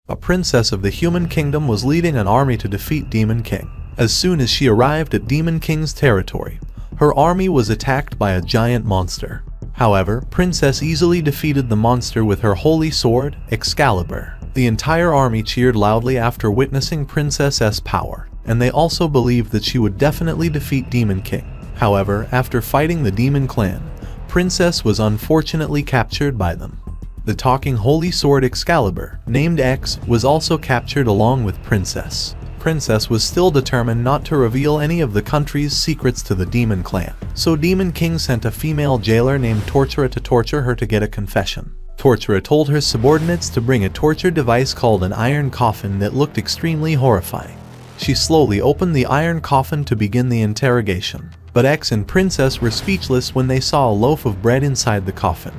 A princess of the human kingdom was leading an army to defeat Demon King. As soon as she arrived at Demon King's territory, her army was attacked by a giant monster. However, Princess easily defeated the monster with her holy sword, Excalibur. The entire army cheered loudly after witnessing Princess's power, and they also believed that she would definitely defeat Demon King. However, after fighting the Demon Clan, Princess was unfortunately captured by them. The talking holy sword Excalibur, named X, was also captured along with Princess. Princess was still determined not to reveal any of the country's secrets to the Demon Clan, so Demon King sent a female jailer named Tortura to torture her to get a confession. Tortura told her subordinates to bring a torture device called an iron coffin that looked extremely horrifying. She slowly opened the iron coffin to begin the interrogation, but X and Princess were speechless when they saw a loaf of bread inside the coffin.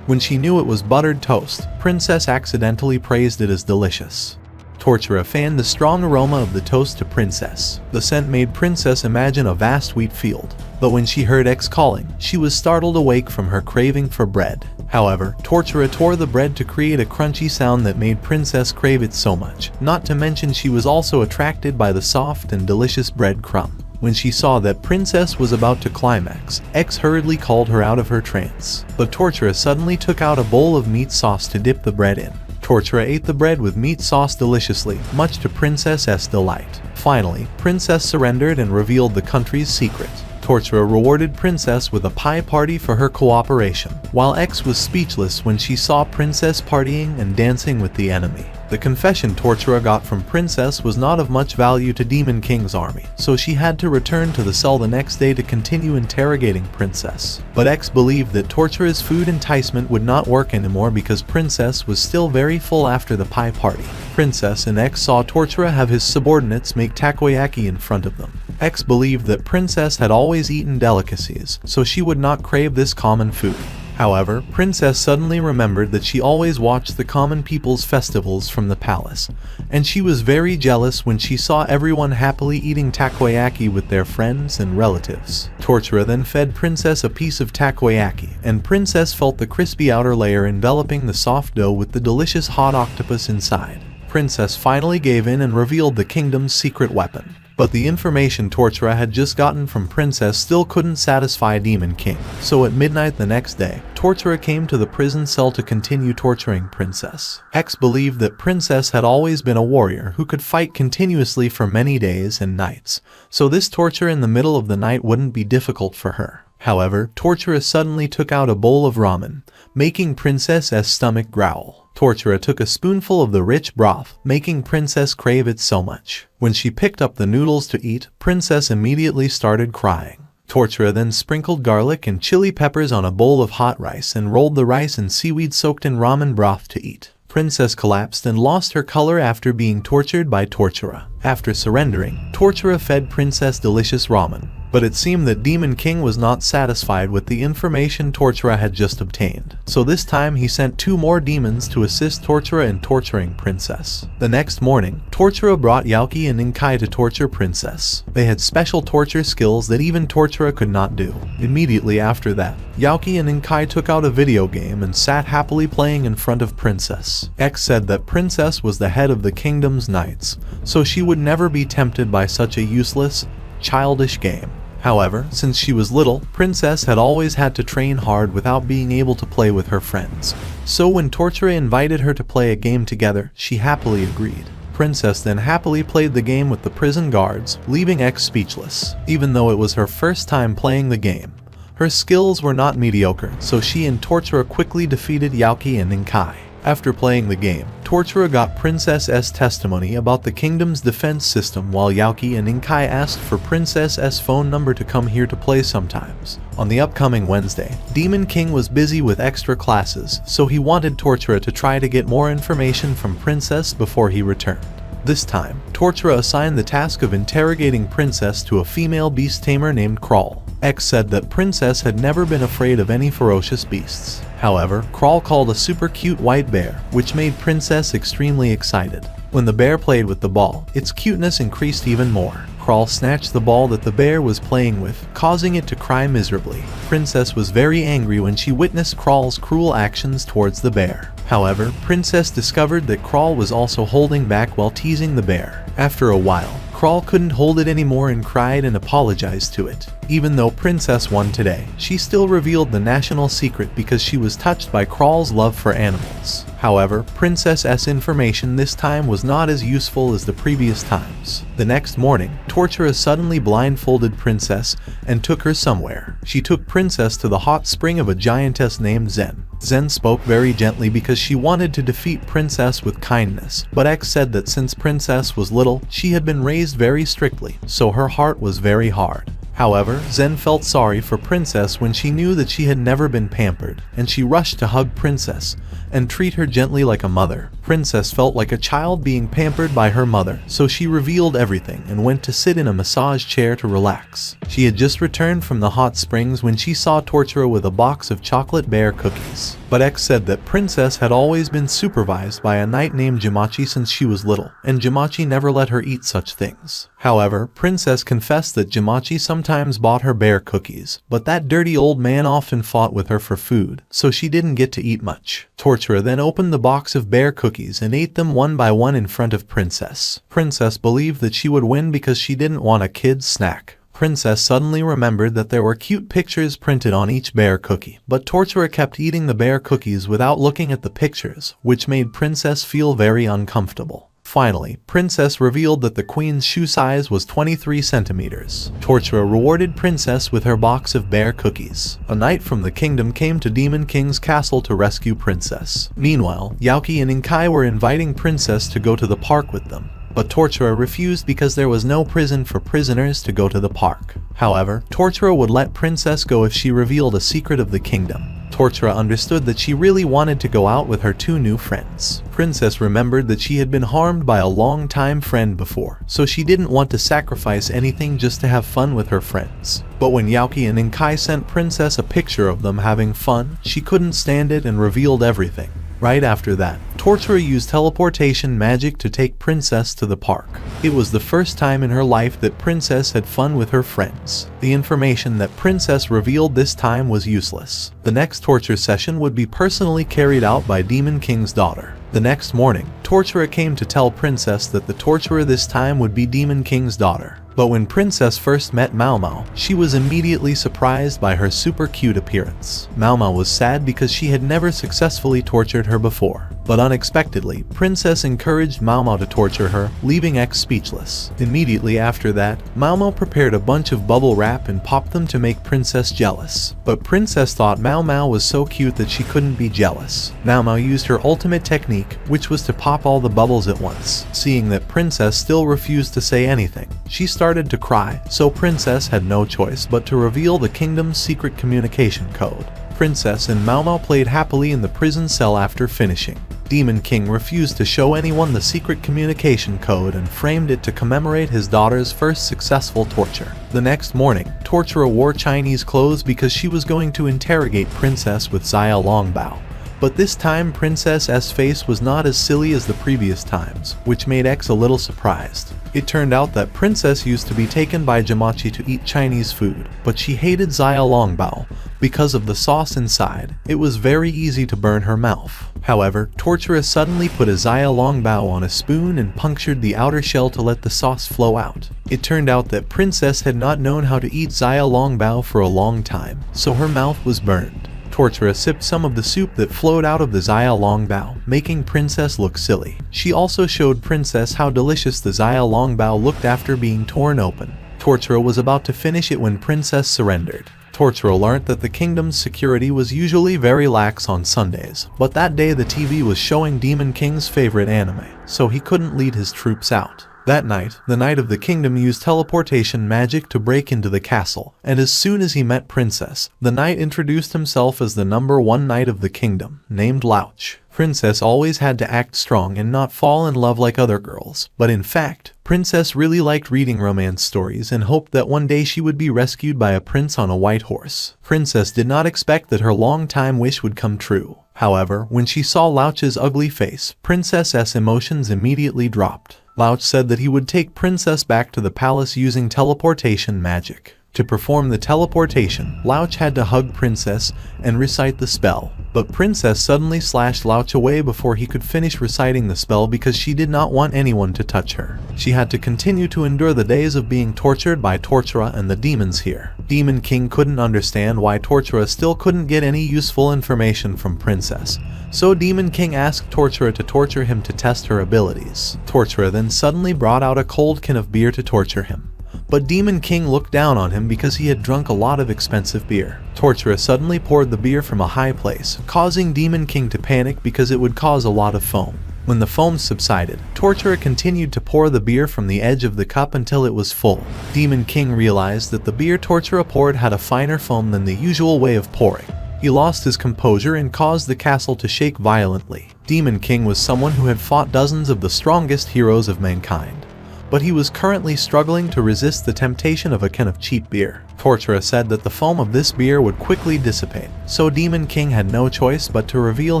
When she knew it was buttered toast, Princess accidentally praised it as delicious. Tortura fanned the strong aroma of the toast to Princess. The scent made Princess imagine a vast wheat field, but when she heard X calling, she was startled awake from her craving for bread. However, Tortura tore the bread to create a crunchy sound that made Princess crave it so much, not to mention she was also attracted by the soft and delicious bread crumb. When she saw that Princess was about to climax, X hurriedly called her out of her trance, but Tortura suddenly took out a bowl of meat sauce to dip the bread in. Tortura ate the bread with meat sauce deliciously, much to Princess's delight. Finally, Princess surrendered and revealed the country's secret. Tortura rewarded Princess with a pie party for her cooperation, while X was speechless when she saw Princess partying and dancing with the enemy. The confession Tortura got from Princess was not of much value to Demon King's army, so she had to return to the cell the next day to continue interrogating Princess. But X believed that Tortura's food enticement would not work anymore because Princess was still very full after the pie party. Princess and X saw Tortura have his subordinates make takoyaki in front of them. X believed that Princess had always eaten delicacies, so she would not crave this common food. However, Princess suddenly remembered that she always watched the common people's festivals from the palace, and she was very jealous when she saw everyone happily eating takoyaki with their friends and relatives. Tortura then fed Princess a piece of takoyaki, and Princess felt the crispy outer layer enveloping the soft dough with the delicious hot octopus inside. Princess finally gave in and revealed the kingdom's secret weapon. But the information Tortura had just gotten from Princess still couldn't satisfy Demon King. So at midnight the next day, Tortura came to the prison cell to continue torturing Princess. X believed that Princess had always been a warrior who could fight continuously for many days and nights, so this torture in the middle of the night wouldn't be difficult for her. However, Tortura suddenly took out a bowl of ramen, making Princess's stomach growl. Tortura took a spoonful of the rich broth, making Princess crave it so much. When she picked up the noodles to eat, Princess immediately started crying. Tortura then sprinkled garlic and chili peppers on a bowl of hot rice and rolled the rice and seaweed soaked in ramen broth to eat. Princess collapsed and lost her color after being tortured by Tortura. After surrendering, Tortura fed Princess delicious ramen. But it seemed that Demon King was not satisfied with the information Tortura had just obtained. So this time he sent 2 more demons to assist Tortura in torturing Princess. The next morning, Tortura brought Yauki and Inkai to torture Princess. They had special torture skills that even Tortura could not do. Immediately after that, Yauki and Inkai took out a video game and sat happily playing in front of Princess. X said that Princess was the head of the kingdom's knights, so she would never be tempted by such a useless, childish game. However, since she was little, Princess had always had to train hard without being able to play with her friends. So when Tortura invited her to play a game together, she happily agreed. Princess then happily played the game with the prison guards, leaving X speechless. Even though it was her first time playing the game, her skills were not mediocre, so she and Tortura quickly defeated Yauki and Inkai. After playing the game, Tortura got Princess's testimony about the kingdom's defense system while Yauki and Inkai asked for Princess's phone number to come here to play sometimes. On the upcoming Wednesday, Demon King was busy with extra classes, so he wanted Tortura to try to get more information from Princess before he returned. This time, Tortura assigned the task of interrogating Princess to a female beast tamer named Crawl. X said that Princess had never been afraid of any ferocious beasts. However, Crawl called a super cute white bear, which made Princess extremely excited. When the bear played with the ball, its cuteness increased even more. Crawl snatched the ball that the bear was playing with, causing it to cry miserably. Princess was very angry when she witnessed Crawl's cruel actions towards the bear. However, Princess discovered that Crawl was also holding back while teasing the bear. After a while, Crawl couldn't hold it anymore and cried and apologized to it. Even though Princess won today, she still revealed the national secret because she was touched by Crawl's love for animals. However, Princess's information this time was not as useful as the previous times. The next morning, Tortura suddenly blindfolded Princess and took her somewhere. She took Princess to the hot spring of a giantess named Zen. Zen spoke very gently because she wanted to defeat Princess with kindness, but X said that since Princess was little, she had been raised very strictly, so her heart was very hard. However, Zen felt sorry for Princess when she knew that she had never been pampered, and she rushed to hug Princess and treat her gently like a mother. Princess felt like a child being pampered by her mother, so she revealed everything and went to sit in a massage chair to relax. She had just returned from the hot springs when she saw Tortura with a box of chocolate bear cookies. But X said that Princess had always been supervised by a knight named Jamachi since she was little, and Jamachi never let her eat such things. However, Princess confessed that Jamachi sometimes bought her bear cookies, but that dirty old man often fought with her for food, so she didn't get to eat much. Tortura then opened the box of bear cookies and ate them one by one in front of Princess. Princess believed that she would win because she didn't want a kid's snack. Princess suddenly remembered that there were cute pictures printed on each bear cookie, but Tortura kept eating the bear cookies without looking at the pictures, which made Princess feel very uncomfortable. Finally, Princess revealed that the queen's shoe size was 23 centimeters. Tortura rewarded Princess with her box of bear cookies. A knight from the kingdom came to Demon King's castle to rescue Princess. Meanwhile, Yaoki and Inkai were inviting Princess to go to the park with them, but Tortura refused because there was no prison for prisoners to go to the park. However, Tortura would let Princess go if she revealed a secret of the kingdom. Tortura understood that she really wanted to go out with her two new friends. Princess remembered that she had been harmed by a long-time friend before, so she didn't want to sacrifice anything just to have fun with her friends. But when Yaoki and Inkai sent Princess a picture of them having fun, she couldn't stand it and revealed everything. Right after that, Tortura used teleportation magic to take Princess to the park. It was the first time in her life that Princess had fun with her friends. The information that Princess revealed this time was useless. The next torture session would be personally carried out by Demon King's daughter. The next morning, Tortura came to tell Princess that the torturer this time would be Demon King's daughter. But when Princess first met Mao Mao, she was immediately surprised by her super cute appearance. Mao Mao was sad because she had never successfully tortured her before. But unexpectedly, Princess encouraged Mao Mao to torture her, leaving X speechless. Immediately after that, Mao Mao prepared a bunch of bubble wrap and popped them to make Princess jealous. But Princess thought Mao Mao was so cute that she couldn't be jealous. Mao Mao used her ultimate technique, which was to pop all the bubbles at once. Seeing that Princess still refused to say anything, she started to cry, so Princess had no choice but to reveal the kingdom's secret communication code. Princess and Mao Mao played happily in the prison cell after finishing. Demon King refused to show anyone the secret communication code and framed it to commemorate his daughter's first successful torture. The next morning, Tortura wore Chinese clothes because she was going to interrogate Princess with Xia Longbao. But this time Princess's face was not as silly as the previous times, which made X a little surprised. It turned out that Princess used to be taken by Jamachi to eat Chinese food, but she hated Xia Longbao because of the sauce inside. It was very easy to burn her mouth. However, Tortura suddenly put a Xia Longbao on a spoon and punctured the outer shell to let the sauce flow out. It turned out that Princess had not known how to eat Xia Longbao for a long time, so her mouth was burned. Tortura sipped some of the soup that flowed out of the Xia Longbao, making Princess look silly. She also showed Princess how delicious the Xia Longbao looked after being torn open. Tortura was about to finish it when Princess surrendered. Tortura learnt that the kingdom's security was usually very lax on Sundays, but that day the TV was showing Demon King's favorite anime, so he couldn't lead his troops out. That night, the Knight of the Kingdom used teleportation magic to break into the castle, and as soon as he met Princess, the knight introduced himself as the #1 Knight of the Kingdom, named Louch. Princess always had to act strong and not fall in love like other girls, but in fact, Princess really liked reading romance stories and hoped that one day she would be rescued by a prince on a white horse. Princess did not expect that her long-time wish would come true. However, when she saw Louch's ugly face, Princess's emotions immediately dropped. Louch said that he would take Princess back to the palace using teleportation magic. To perform the teleportation, Louch had to hug Princess and recite the spell. But Princess suddenly slashed Louch away before he could finish reciting the spell because she did not want anyone to touch her. She had to continue to endure the days of being tortured by Tortura and the demons here. Demon King couldn't understand why Tortura still couldn't get any useful information from Princess. So Demon King asked Tortura to torture him to test her abilities. Tortura then suddenly brought out a cold can of beer to torture him. But Demon King looked down on him because he had drunk a lot of expensive beer. Tortura suddenly poured the beer from a high place, causing Demon King to panic because it would cause a lot of foam. When the foam subsided, Tortura continued to pour the beer from the edge of the cup until it was full. Demon King realized that the beer Tortura poured had a finer foam than the usual way of pouring. He lost his composure and caused the castle to shake violently. Demon King was someone who had fought dozens of the strongest heroes of mankind, but he was currently struggling to resist the temptation of a can of cheap beer. Tortura said that the foam of this beer would quickly dissipate, so Demon King had no choice but to reveal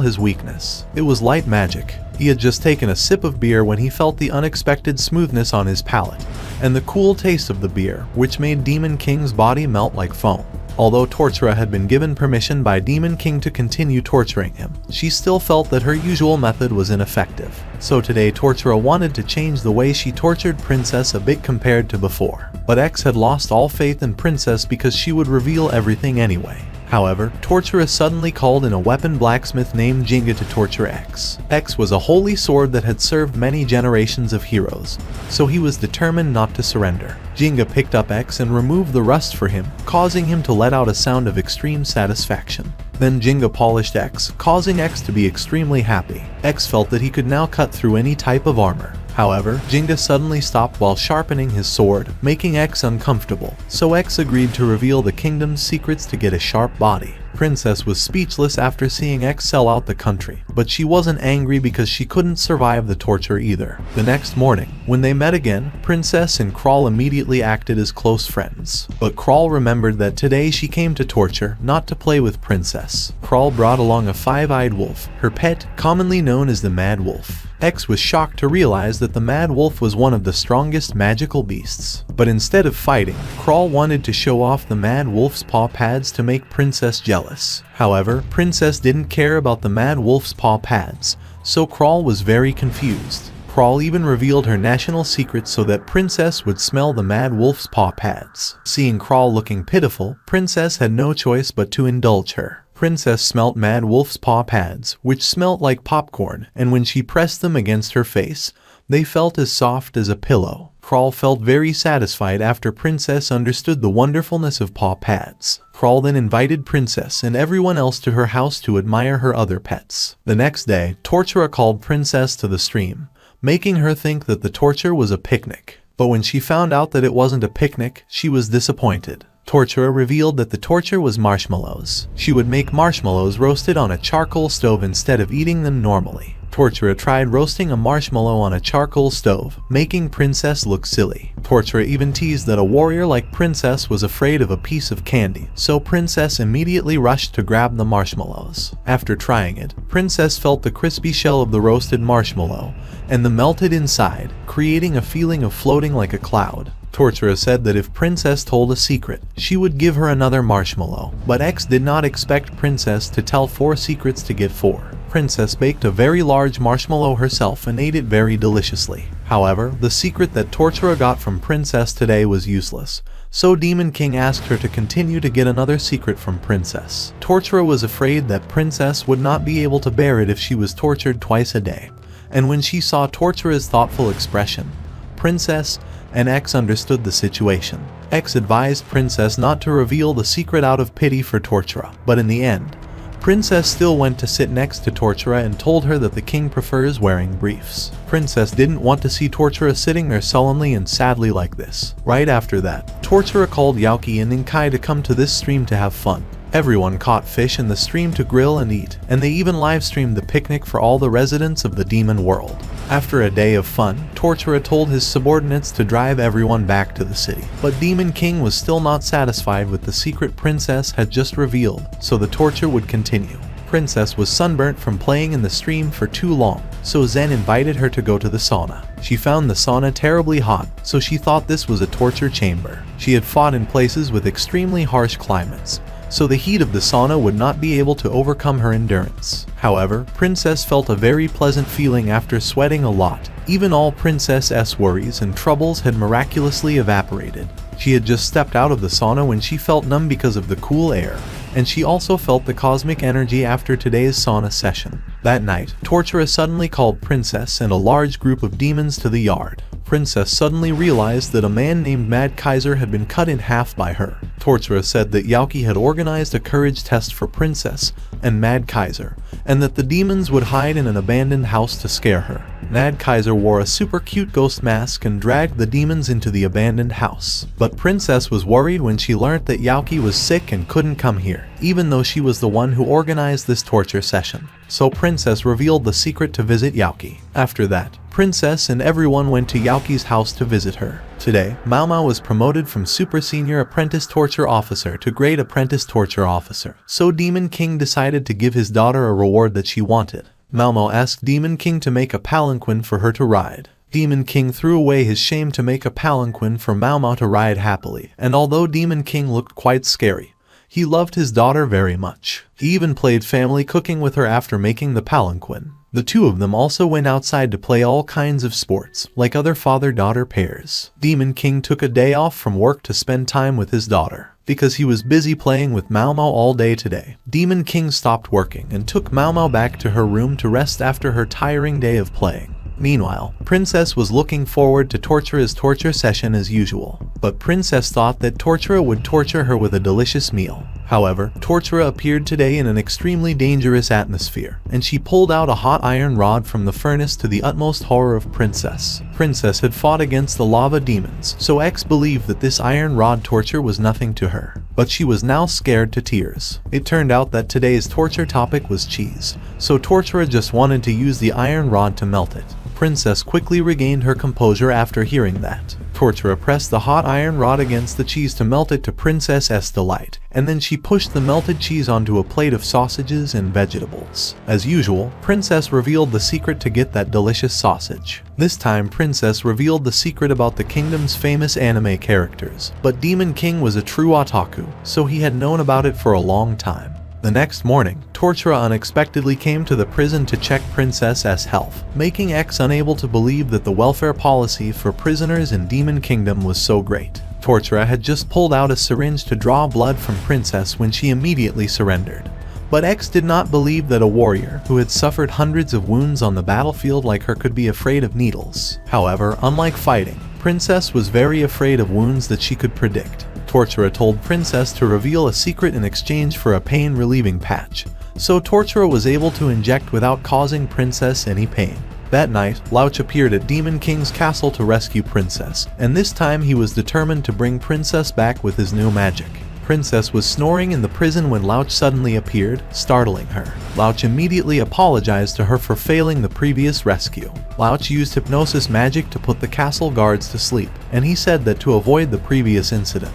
his weakness. It was light magic. He had just taken a sip of beer when he felt the unexpected smoothness on his palate, and the cool taste of the beer, which made Demon King's body melt like foam. Although Tortura had been given permission by Demon King to continue torturing him, she still felt that her usual method was ineffective. So today Tortura wanted to change the way she tortured Princess a bit compared to before. But X had lost all faith in Princess because she would reveal everything anyway. However, Tortura suddenly called in a weapon blacksmith named Jinga to torture X. X was a holy sword that had served many generations of heroes, so he was determined not to surrender. Jinga picked up X and removed the rust for him, causing him to let out a sound of extreme satisfaction. Then Jinga polished X, causing X to be extremely happy. X felt that he could now cut through any type of armor. However, Jinga suddenly stopped while sharpening his sword, making X uncomfortable, so X agreed to reveal the kingdom's secrets to get a sharp body. Princess was speechless after seeing X sell out the country, but she wasn't angry because she couldn't survive the torture either. The next morning, when they met again, Princess and Crawl immediately acted as close friends. But Crawl remembered that today she came to torture, not to play with Princess. Crawl brought along a five-eyed wolf, her pet, commonly known as the Mad Wolf. X was shocked to realize that the Mad Wolf was one of the strongest magical beasts. But instead of fighting, Crawl wanted to show off the Mad Wolf's paw pads to make Princess jealous. However, Princess didn't care about the Mad Wolf's paw pads, so Crawl was very confused. Crawl even revealed her national secret so that Princess would smell the Mad Wolf's paw pads. Seeing Crawl looking pitiful, Princess had no choice but to indulge her. Princess smelt Mad Wolf's paw pads, which smelt like popcorn, and when she pressed them against her face, they felt as soft as a pillow. Crawl felt very satisfied after Princess understood the wonderfulness of paw pads. Crawl then invited Princess and everyone else to her house to admire her other pets. The next day, Tortura called Princess to the stream, making her think that the torture was a picnic. But when she found out that it wasn't a picnic, she was disappointed. Tortura revealed that the torture was marshmallows. She would make marshmallows roasted on a charcoal stove instead of eating them normally. Tortura tried roasting a marshmallow on a charcoal stove, making Princess look silly. Tortura even teased that a warrior like Princess was afraid of a piece of candy, so Princess immediately rushed to grab the marshmallows. After trying it, Princess felt the crispy shell of the roasted marshmallow and the melted inside, creating a feeling of floating like a cloud. Tortura said that if Princess told a secret, she would give her another marshmallow, but X did not expect Princess to tell 4 secrets to get 4. Princess baked a very large marshmallow herself and ate it very deliciously. However, the secret that Tortura got from Princess today was useless, so Demon King asked her to continue to get another secret from Princess. Tortura was afraid that Princess would not be able to bear it if she was tortured twice a day, and when she saw Tortura's thoughtful expression, Princess and X understood the situation. X advised Princess not to reveal the secret out of pity for Tortura, but in the end, Princess still went to sit next to Tortura and told her that the king prefers wearing briefs. Princess didn't want to see Tortura sitting there sullenly and sadly like this. Right after that, Tortura called Yaoki and Inkai to come to this stream to have fun. Everyone caught fish in the stream to grill and eat, and they even live-streamed the picnic for all the residents of the demon world. After a day of fun, Tortura told his subordinates to drive everyone back to the city. But Demon King was still not satisfied with the secret Princess had just revealed, so the torture would continue. Princess was sunburnt from playing in the stream for too long, so Zen invited her to go to the sauna. She found the sauna terribly hot, so she thought this was a torture chamber. She had fought in places with extremely harsh climates, so the heat of the sauna would not be able to overcome her endurance. However, Princess felt a very pleasant feeling after sweating a lot. Even all Princess's worries and troubles had miraculously evaporated. She had just stepped out of the sauna when she felt numb because of the cool air, and she also felt the cosmic energy after today's sauna session. That night, Tortura suddenly called Princess and a large group of demons to the yard. Princess suddenly realized that a man named Mad Kaiser had been cut in half by her. Tortura said that Yauki had organized a courage test for Princess and Mad Kaiser, and that the demons would hide in an abandoned house to scare her. Mad Kaiser wore a super cute ghost mask and dragged the demons into the abandoned house. But Princess was worried when she learned that Yauki was sick and couldn't come here, even though she was the one who organized this torture session. So Princess revealed the secret to visit Yauki. After that, Princess and everyone went to Yauki's house to visit her. Today, Mao Mao was promoted from Super Senior Apprentice Torture Officer to Great Apprentice Torture Officer, so Demon King decided to give his daughter a reward that she wanted. Mao Mao asked Demon King to make a palanquin for her to ride. Demon King threw away his shame to make a palanquin for Mao Mao to ride happily, and although Demon King looked quite scary, he loved his daughter very much. He even played family cooking with her after making the palanquin. The two of them also went outside to play all kinds of sports, like other father-daughter pairs. Demon King took a day off from work to spend time with his daughter, because he was busy playing with Mao Mao all day today. Demon King stopped working and took Mao Mao back to her room to rest after her tiring day of playing. Meanwhile, Princess was looking forward to Tortura's torture session as usual, but Princess thought that Tortura would torture her with a delicious meal. However, Tortura appeared today in an extremely dangerous atmosphere, and she pulled out a hot iron rod from the furnace to the utmost horror of Princess. Princess had fought against the lava demons, so X believed that this iron rod torture was nothing to her. But she was now scared to tears. It turned out that today's torture topic was cheese, so Tortura just wanted to use the iron rod to melt it. Princess quickly regained her composure after hearing that. Tortura pressed the hot iron rod against the cheese to melt it to Princess's delight, and then she pushed the melted cheese onto a plate of sausages and vegetables. As usual, Princess revealed the secret to get that delicious sausage. This time, Princess revealed the secret about the kingdom's famous anime characters, but Demon King was a true otaku, so he had known about it for a long time. The next morning, Tortura unexpectedly came to the prison to check Princess's health, making X unable to believe that the welfare policy for prisoners in Demon Kingdom was so great. Tortura had just pulled out a syringe to draw blood from Princess when she immediately surrendered. But X did not believe that a warrior who had suffered hundreds of wounds on the battlefield like her could be afraid of needles. However, unlike fighting, Princess was very afraid of wounds that she could predict. Tortura told Princess to reveal a secret in exchange for a pain-relieving patch, so Tortura was able to inject without causing Princess any pain. That night, Louch appeared at Demon King's castle to rescue Princess, and this time he was determined to bring Princess back with his new magic. Princess was snoring in the prison when Louch suddenly appeared, startling her. Louch immediately apologized to her for failing the previous rescue. Louch used hypnosis magic to put the castle guards to sleep, and he said that to avoid the previous incident,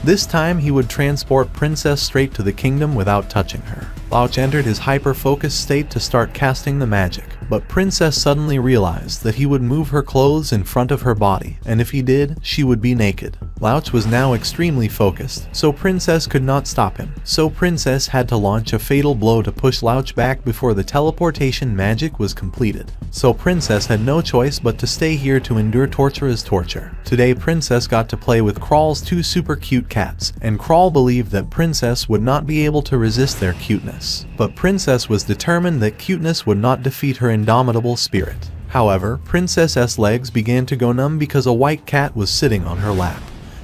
this time he would transport Princess straight to the kingdom without touching her. Louch entered his hyper-focused state to start casting the magic, but Princess suddenly realized that he would move her clothes in front of her body, and if he did, she would be naked. Louch was now extremely focused, so Princess could not stop him. So Princess had to launch a fatal blow to push Louch back before the teleportation magic was completed. So Princess had no choice but to stay here to endure Tortura's torture. Today Princess got to play with Crawl's two super cute cats, and Crawl believed that Princess would not be able to resist their cuteness. But Princess was determined that cuteness would not defeat her indomitable spirit. However, Princess's legs began to go numb because a white cat was sitting on her lap,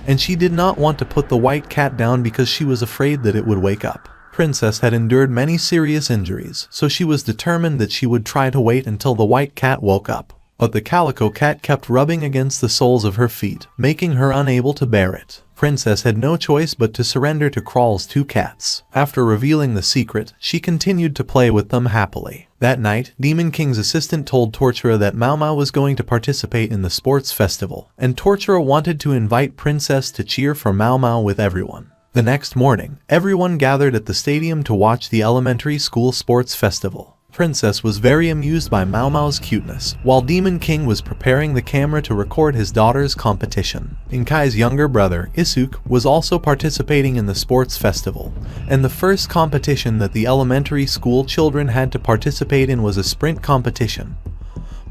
and she did not want to put the white cat down because she was afraid that it would wake up. Princess had endured many serious injuries, so she was determined that she would try to wait until the white cat woke up. But the calico cat kept rubbing against the soles of her feet, making her unable to bear it. Princess had no choice but to surrender to Crawl's two cats. After revealing the secret, she continued to play with them happily. That night, Demon King's assistant told Tortura that Mao Mao was going to participate in the sports festival, and Tortura wanted to invite Princess to cheer for Mao Mao with everyone. The next morning, everyone gathered at the stadium to watch the elementary school sports festival. Princess was very amused by Mao Mao's cuteness, while Demon King was preparing the camera to record his daughter's competition. Inkai's younger brother, Isuk, was also participating in the sports festival, and the first competition that the elementary school children had to participate in was a sprint competition.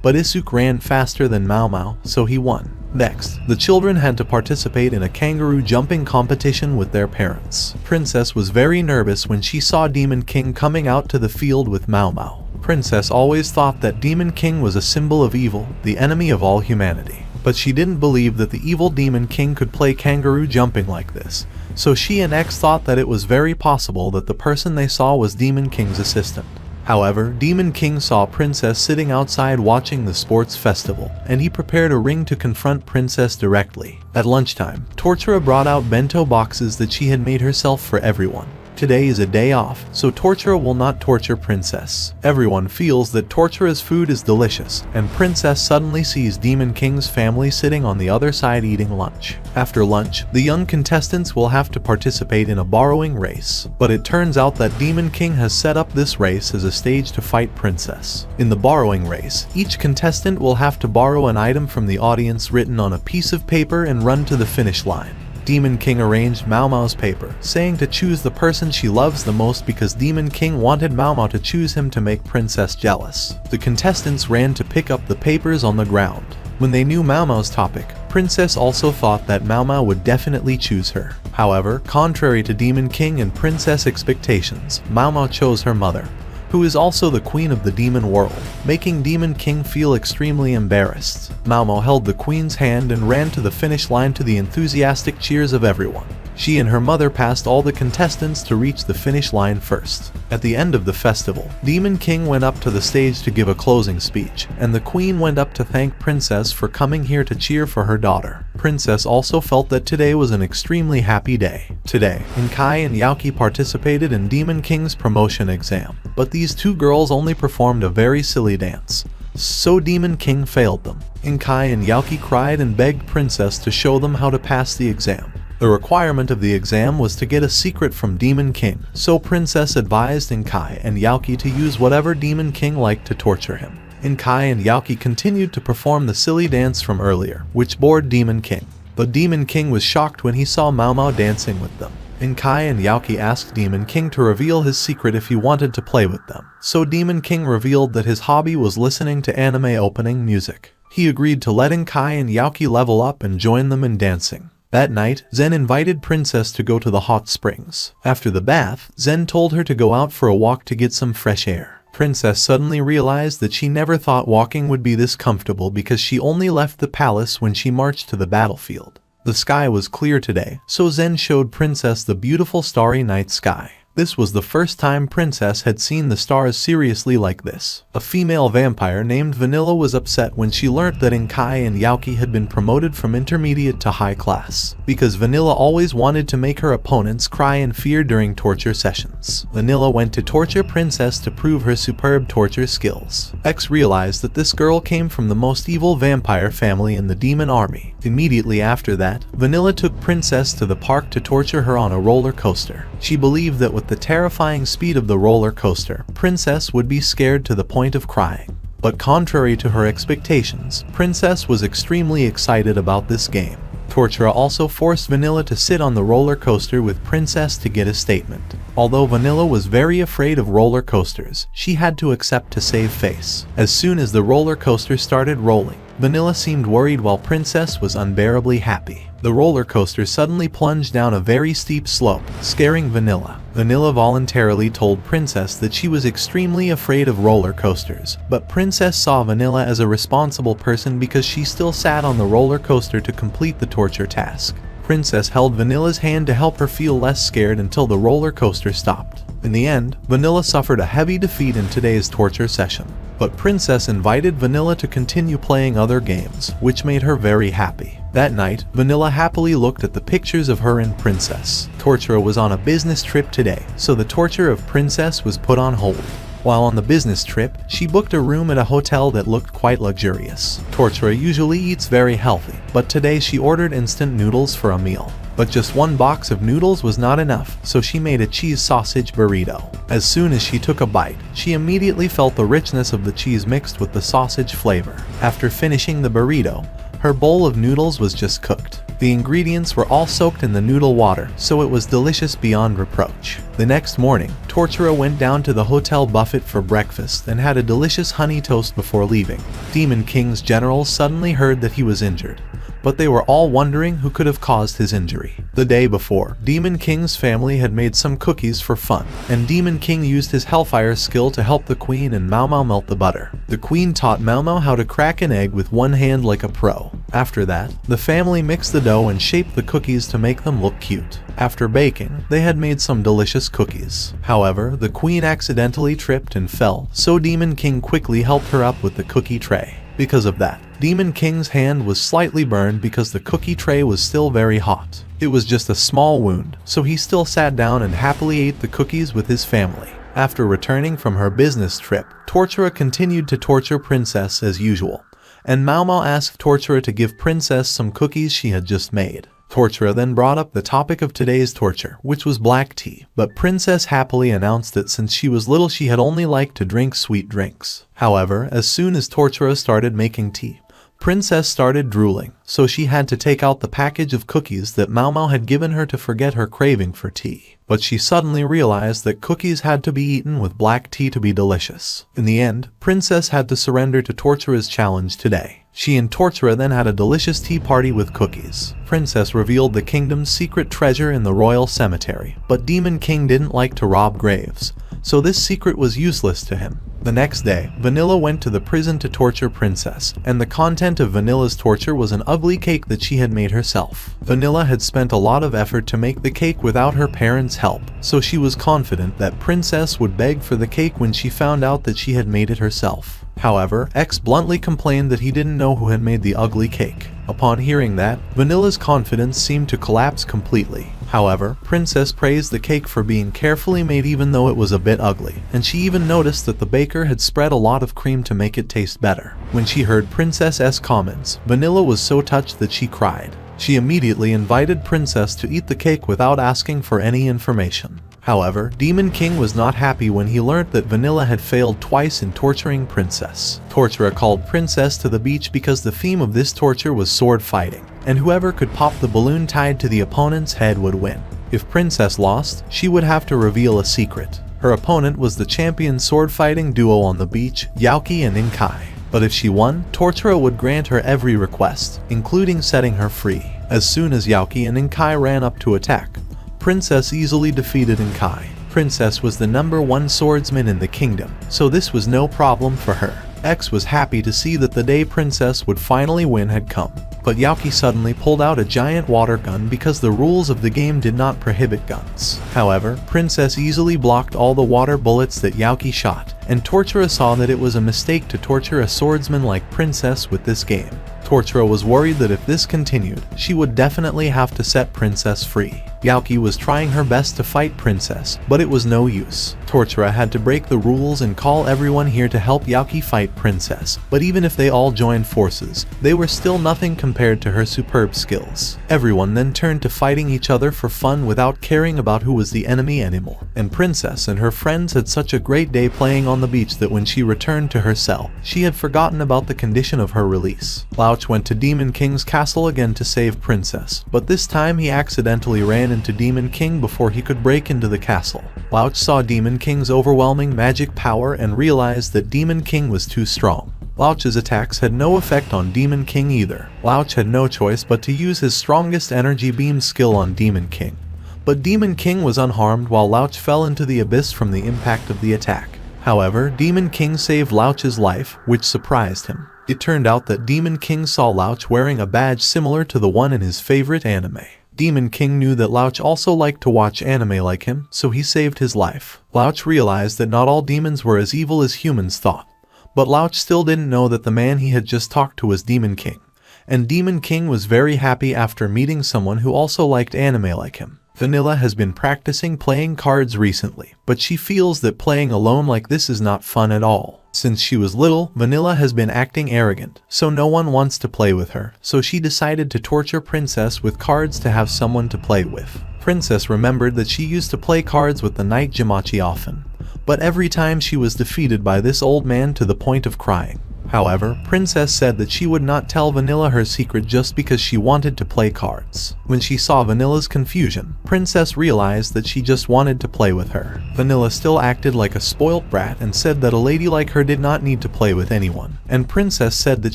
But Isuk ran faster than Mao Mao, so he won. Next, the children had to participate in a kangaroo jumping competition with their parents. Princess was very nervous when she saw Demon King coming out to the field with Mao Mao. Princess always thought that Demon King was a symbol of evil, the enemy of all humanity. But she didn't believe that the evil Demon King could play kangaroo jumping like this. So she and X thought that it was very possible that the person they saw was Demon King's assistant. However, Demon King saw Princess sitting outside watching the sports festival, and he prepared a ring to confront Princess directly. At lunchtime, Tortura brought out bento boxes that she had made herself for everyone. Today is a day off, so Tortura will not torture Princess. Everyone feels that Tortura's food is delicious, and Princess suddenly sees Demon King's family sitting on the other side eating lunch. After lunch, the young contestants will have to participate in a borrowing race, but it turns out that Demon King has set up this race as a stage to fight Princess. In the borrowing race, each contestant will have to borrow an item from the audience written on a piece of paper and run to the finish line. Demon King arranged Mao Mao's paper, saying to choose the person she loves the most because Demon King wanted Mao Mao to choose him to make Princess jealous. The contestants ran to pick up the papers on the ground. When they knew Mao Mao's topic, Princess also thought that Mao Mao would definitely choose her. However, contrary to Demon King and Princess expectations, Mao Mao chose her mother, who is also the queen of the demon world, making Demon King feel extremely embarrassed. Mao Mao held the queen's hand and ran to the finish line to the enthusiastic cheers of everyone. She and her mother passed all the contestants to reach the finish line first. At the end of the festival, Demon King went up to the stage to give a closing speech, and the queen went up to thank Princess for coming here to cheer for her daughter. Princess also felt that today was an extremely happy day. Today, Inkai and Yaoki participated in Demon King's promotion exam, but these two girls only performed a very silly dance, so Demon King failed them. Inkai and Yaoki cried and begged Princess to show them how to pass the exam. The requirement of the exam was to get a secret from Demon King, so Princess advised Inkai and Yaoki to use whatever Demon King liked to torture him. Inkai and Yaoki continued to perform the silly dance from earlier, which bored Demon King. But Demon King was shocked when he saw Mao Mao dancing with them. Inkai and Yaoki asked Demon King to reveal his secret if he wanted to play with them. So Demon King revealed that his hobby was listening to anime opening music. He agreed to let Inkai and Yaoki level up and join them in dancing. That night, Zen invited Princess to go to the hot springs. After the bath, Zen told her to go out for a walk to get some fresh air. Princess suddenly realized that she never thought walking would be this comfortable because she only left the palace when she marched to the battlefield. The sky was clear today, so Zen showed Princess the beautiful starry night sky. This was the first time Princess had seen the stars seriously like this. A female vampire named Vanilla was upset when she learnt that Inkai and Yaoki had been promoted from intermediate to high class, because Vanilla always wanted to make her opponents cry in fear during torture sessions. Vanilla went to torture Princess to prove her superb torture skills. X realized that this girl came from the most evil vampire family in the Demon Army. Immediately after that, Vanilla took Princess to the park to torture her on a roller coaster. She believed that with the terrifying speed of the roller coaster, Princess would be scared to the point of crying. But contrary to her expectations, Princess was extremely excited about this game. Tortura also forced Vanilla to sit on the roller coaster with Princess to get a statement. Although Vanilla was very afraid of roller coasters, she had to accept to save face. As soon as the roller coaster started rolling, Vanilla seemed worried while Princess was unbearably happy. The roller coaster suddenly plunged down a very steep slope, scaring Vanilla. Vanilla voluntarily told Princess that she was extremely afraid of roller coasters, but Princess saw Vanilla as a responsible person because she still sat on the roller coaster to complete the torture task. Princess held Vanilla's hand to help her feel less scared until the roller coaster stopped. In the end, Vanilla suffered a heavy defeat in today's torture session. But Princess invited Vanilla to continue playing other games, which made her very happy. That night, Vanilla happily looked at the pictures of her and Princess. Tortura was on a business trip today, so the torture of Princess was put on hold. While on the business trip, she booked a room at a hotel that looked quite luxurious. Tortura usually eats very healthy, but today she ordered instant noodles for a meal. But just one box of noodles was not enough, so she made a cheese sausage burrito. As soon as she took a bite, she immediately felt the richness of the cheese mixed with the sausage flavor. After finishing the burrito, her bowl of noodles was just cooked. The ingredients were all soaked in the noodle water, so it was delicious beyond reproach. The next morning, Tortura went down to the hotel buffet for breakfast and had a delicious honey toast before leaving. Demon King's generals suddenly heard that he was injured, but they were all wondering who could have caused his injury. The day before, Demon King's family had made some cookies for fun, and Demon King used his Hellfire skill to help the Queen and Mau Mau melt the butter. The Queen taught Mau Mau how to crack an egg with one hand like a pro. After that, the family mixed the dough and shaped the cookies to make them look cute. After baking, they had made some delicious cookies. However, the Queen accidentally tripped and fell, so Demon King quickly helped her up with the cookie tray. Because of that, Demon King's hand was slightly burned because the cookie tray was still very hot. It was just a small wound, so he still sat down and happily ate the cookies with his family. After returning from her business trip, Tortura continued to torture Princess as usual, and Mau Mau asked Tortura to give Princess some cookies she had just made. Tortura then brought up the topic of today's torture, which was black tea, but Princess happily announced that since she was little she had only liked to drink sweet drinks. However, as soon as Tortura started making tea, Princess started drooling, so she had to take out the package of cookies that Mau Mau had given her to forget her craving for tea. But she suddenly realized that cookies had to be eaten with black tea to be delicious. In the end, Princess had to surrender to Tortura's challenge today. She and Tortura then had a delicious tea party with cookies. Princess revealed the kingdom's secret treasure in the royal cemetery, but Demon King didn't like to rob graves, so this secret was useless to him. The next day, Vanilla went to the prison to torture Princess, and the content of Vanilla's torture was an ugly cake that she had made herself. Vanilla had spent a lot of effort to make the cake without her parents' help, so she was confident that Princess would beg for the cake when she found out that she had made it herself. However, X bluntly complained that he didn't know who had made the ugly cake. Upon hearing that, Vanilla's confidence seemed to collapse completely. However, Princess praised the cake for being carefully made even though it was a bit ugly, and she even noticed that the baker had spread a lot of cream to make it taste better. When she heard Princess's comments, Vanilla was so touched that she cried. She immediately invited Princess to eat the cake without asking for any information. However, Demon King was not happy when he learnt that Vanilla had failed twice in torturing Princess. Tortura called Princess to the beach because the theme of this torture was sword fighting, and whoever could pop the balloon tied to the opponent's head would win. If Princess lost, she would have to reveal a secret. Her opponent was the champion sword fighting duo on the beach, Yaoki and Inkai. But if she won, Tortura would grant her every request, including setting her free. As soon as Yaoki and Inkai ran up to attack, Princess easily defeated Inkai. Princess was the #1 swordsman in the kingdom, so this was no problem for her. X was happy to see that the day Princess would finally win had come. But Yaoki suddenly pulled out a giant water gun because the rules of the game did not prohibit guns. However, Princess easily blocked all the water bullets that Yaoki shot, and Tortura saw that it was a mistake to torture a swordsman like Princess with this game. Tortura was worried that if this continued, she would definitely have to set Princess free. Yaoki was trying her best to fight Princess, but it was no use. Tortura had to break the rules and call everyone here to help Yaoki fight Princess, but even if they all joined forces, they were still nothing compared to her superb skills. Everyone then turned to fighting each other for fun without caring about who was the enemy anymore. And Princess and her friends had such a great day playing on the beach that when she returned to her cell, she had forgotten about the condition of her release. Louch went to Demon King's castle again to save Princess, but this time he accidentally ran into Demon King before he could break into the castle. Louch saw Demon King's overwhelming magic power and realized that Demon King was too strong. Louch's attacks had no effect on Demon King either. Louch had no choice but to use his strongest energy beam skill on Demon King. But Demon King was unharmed while Louch fell into the abyss from the impact of the attack. However, Demon King saved Louch's life, which surprised him. It turned out that Demon King saw Louch wearing a badge similar to the one in his favorite anime. Demon King knew that Louch also liked to watch anime like him, so he saved his life. Louch realized that not all demons were as evil as humans thought. But Louch still didn't know that the man he had just talked to was Demon King. And Demon King was very happy after meeting someone who also liked anime like him. Vanilla has been practicing playing cards recently, but she feels that playing alone like this is not fun at all. Since she was little, Vanilla has been acting arrogant, so no one wants to play with her, so she decided to torture Princess with cards to have someone to play with. Princess remembered that she used to play cards with the knight Jamachi often, but every time she was defeated by this old man to the point of crying. However, Princess said that she would not tell Vanilla her secret just because she wanted to play cards. When she saw Vanilla's confusion, Princess realized that she just wanted to play with her. Vanilla still acted like a spoilt brat and said that a lady like her did not need to play with anyone. And Princess said that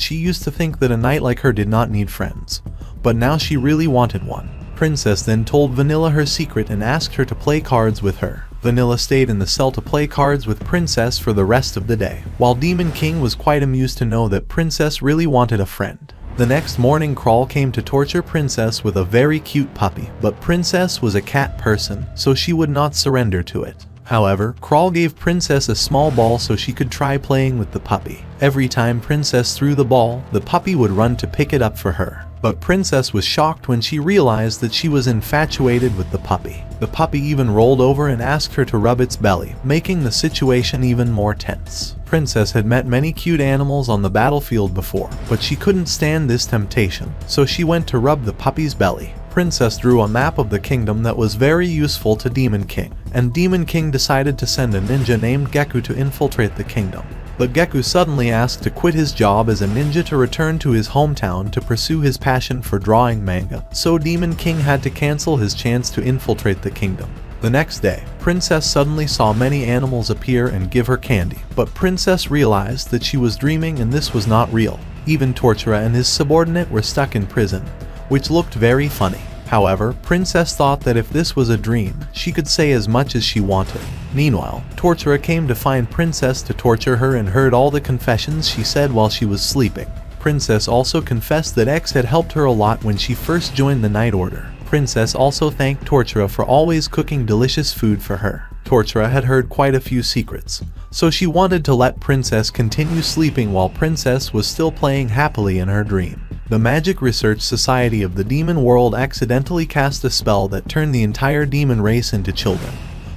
she used to think that a knight like her did not need friends, but now she really wanted one. Princess then told Vanilla her secret and asked her to play cards with her. Vanilla stayed in the cell to play cards with Princess for the rest of the day, while Demon King was quite amused to know that Princess really wanted a friend. The next morning, Crawl came to torture Princess with a very cute puppy, but Princess was a cat person, so she would not surrender to it. However, Crawl gave Princess a small ball so she could try playing with the puppy. Every time Princess threw the ball, the puppy would run to pick it up for her. But Princess was shocked when she realized that she was infatuated with the puppy. The puppy even rolled over and asked her to rub its belly, making the situation even more tense. Princess had met many cute animals on the battlefield before, but she couldn't stand this temptation, so she went to rub the puppy's belly. Princess drew a map of the kingdom that was very useful to Demon King, and Demon King decided to send a ninja named Geku to infiltrate the kingdom. But Geku suddenly asked to quit his job as a ninja to return to his hometown to pursue his passion for drawing manga, so Demon King had to cancel his chance to infiltrate the kingdom. The next day, Princess suddenly saw many animals appear and give her candy, but Princess realized that she was dreaming and this was not real. Even Tortura and his subordinate were stuck in prison, which looked very funny. However, Princess thought that if this was a dream, she could say as much as she wanted. Meanwhile, Tortura came to find Princess to torture her and heard all the confessions she said while she was sleeping. Princess also confessed that X had helped her a lot when she first joined the Night Order. Princess also thanked Tortura for always cooking delicious food for her. Tortura had heard quite a few secrets, so she wanted to let Princess continue sleeping while Princess was still playing happily in her dream. The Magic Research Society of the Demon World accidentally cast a spell that turned the entire demon race into children.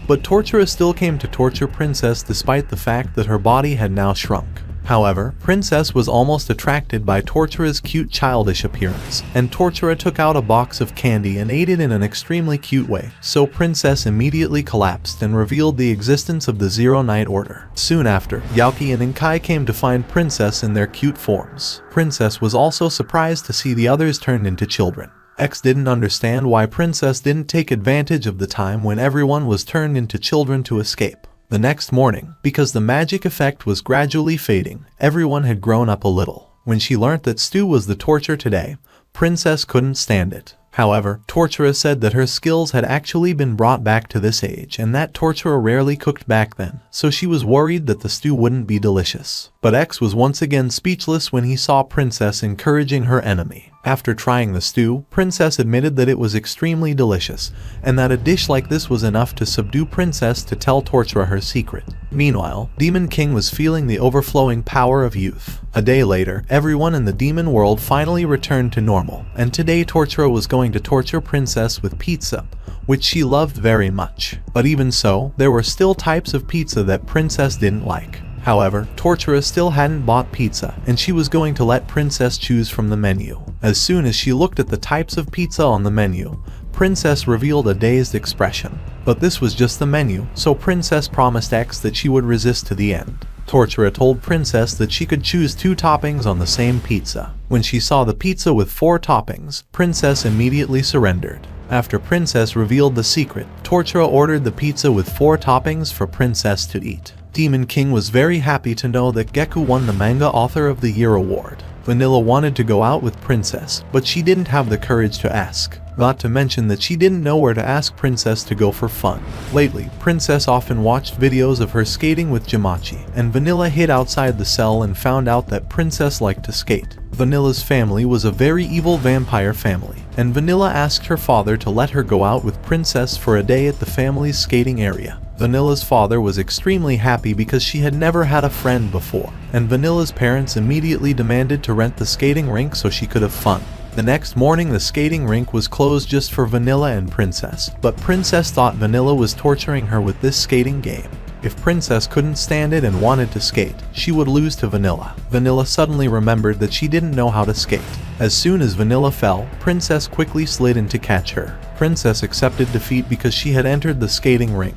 But Tortura still came to torture Princess despite the fact that her body had now shrunk. However, Princess was almost attracted by Tortura's cute childish appearance, and Tortura took out a box of candy and ate it in an extremely cute way, so Princess immediately collapsed and revealed the existence of the Zero Night Order. Soon after, Yaoki and Inkai came to find Princess in their cute forms. Princess was also surprised to see the others turned into children. X didn't understand why Princess didn't take advantage of the time when everyone was turned into children to escape. The next morning, because the magic effect was gradually fading, everyone had grown up a little. When she learnt that stew was the torture today, Princess couldn't stand it. However, Tortura said that her skills had actually been brought back to this age and that Tortura rarely cooked back then, so she was worried that the stew wouldn't be delicious. But X was once again speechless when he saw Princess encouraging her enemy. After trying the stew, Princess admitted that it was extremely delicious, and that a dish like this was enough to subdue Princess to tell Tortura her secret. Meanwhile, Demon King was feeling the overflowing power of youth. A day later, everyone in the demon world finally returned to normal, and today Tortura was going to torture Princess with pizza, which she loved very much. But even so, there were still types of pizza that Princess didn't like. However, Tortura still hadn't bought pizza, and she was going to let Princess choose from the menu. As soon as she looked at the types of pizza on the menu, Princess revealed a dazed expression. But this was just the menu, so Princess promised X that she would resist to the end. Tortura told Princess that she could choose 2 toppings on the same pizza. When she saw the pizza with 4 toppings, Princess immediately surrendered. After Princess revealed the secret, Tortura ordered the pizza with 4 toppings for Princess to eat. Demon King was very happy to know that Geku won the Manga Author of the Year award. Vanilla wanted to go out with Princess, but she didn't have the courage to ask. Not to mention that she didn't know where to ask Princess to go for fun. Lately, Princess often watched videos of her skating with Jamachi, and Vanilla hid outside the cell and found out that Princess liked to skate. Vanilla's family was a very evil vampire family, and Vanilla asked her father to let her go out with Princess for a day at the family's skating area. Vanilla's father was extremely happy because she had never had a friend before, and Vanilla's parents immediately demanded to rent the skating rink so she could have fun. The next morning, the skating rink was closed just for Vanilla and Princess, but Princess thought Vanilla was torturing her with this skating game. If Princess couldn't stand it and wanted to skate, she would lose to Vanilla. Vanilla suddenly remembered that she didn't know how to skate. As soon as Vanilla fell, Princess quickly slid in to catch her. Princess accepted defeat because she had entered the skating rink.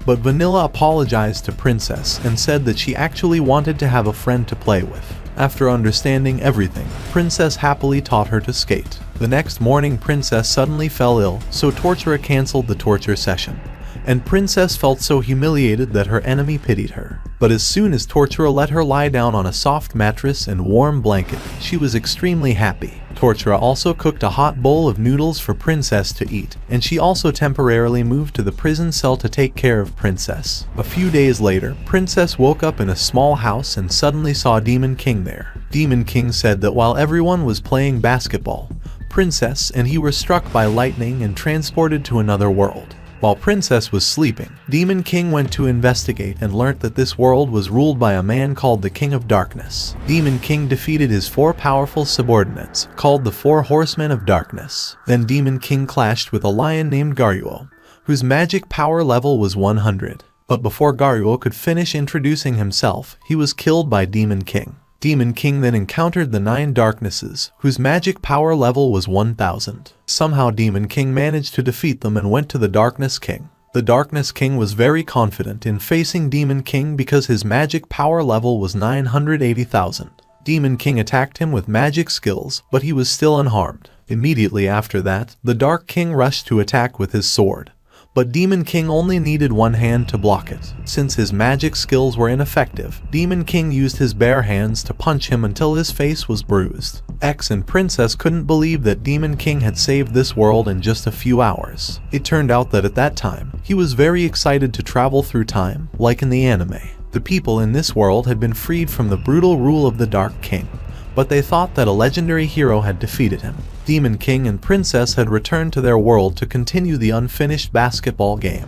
But Vanilla apologized to Princess and said that she actually wanted to have a friend to play with. After understanding everything, Princess happily taught her to skate. The next morning, Princess suddenly fell ill, so Tortura canceled the torture session. And Princess felt so humiliated that her enemy pitied her. But as soon as Tortura let her lie down on a soft mattress and warm blanket, she was extremely happy. Tortura also cooked a hot bowl of noodles for Princess to eat, and she also temporarily moved to the prison cell to take care of Princess. A few days later, Princess woke up in a small house and suddenly saw Demon King there. Demon King said that while everyone was playing basketball, Princess and he were struck by lightning and transported to another world. While Princess was sleeping, Demon King went to investigate and learnt that this world was ruled by a man called the King of Darkness. Demon King defeated his 4 powerful subordinates, called the 4 Horsemen of Darkness. Then Demon King clashed with a lion named Garyuo, whose magic power level was 100. But before Garyuo could finish introducing himself, he was killed by Demon King. Demon King then encountered the 9 Darknesses, whose magic power level was 1000. Somehow Demon King managed to defeat them and went to the Darkness King. The Darkness King was very confident in facing Demon King because his magic power level was 980,000. Demon King attacked him with magic skills, but he was still unharmed. Immediately after that, the Dark King rushed to attack with his sword. But Demon King only needed one hand to block it. Since his magic skills were ineffective, Demon King used his bare hands to punch him until his face was bruised. X and Princess couldn't believe that Demon King had saved this world in just a few hours. It turned out that at that time, he was very excited to travel through time, like in the anime. The people in this world had been freed from the brutal rule of the Dark King, but they thought that a legendary hero had defeated him. Demon King and Princess had returned to their world to continue the unfinished basketball game.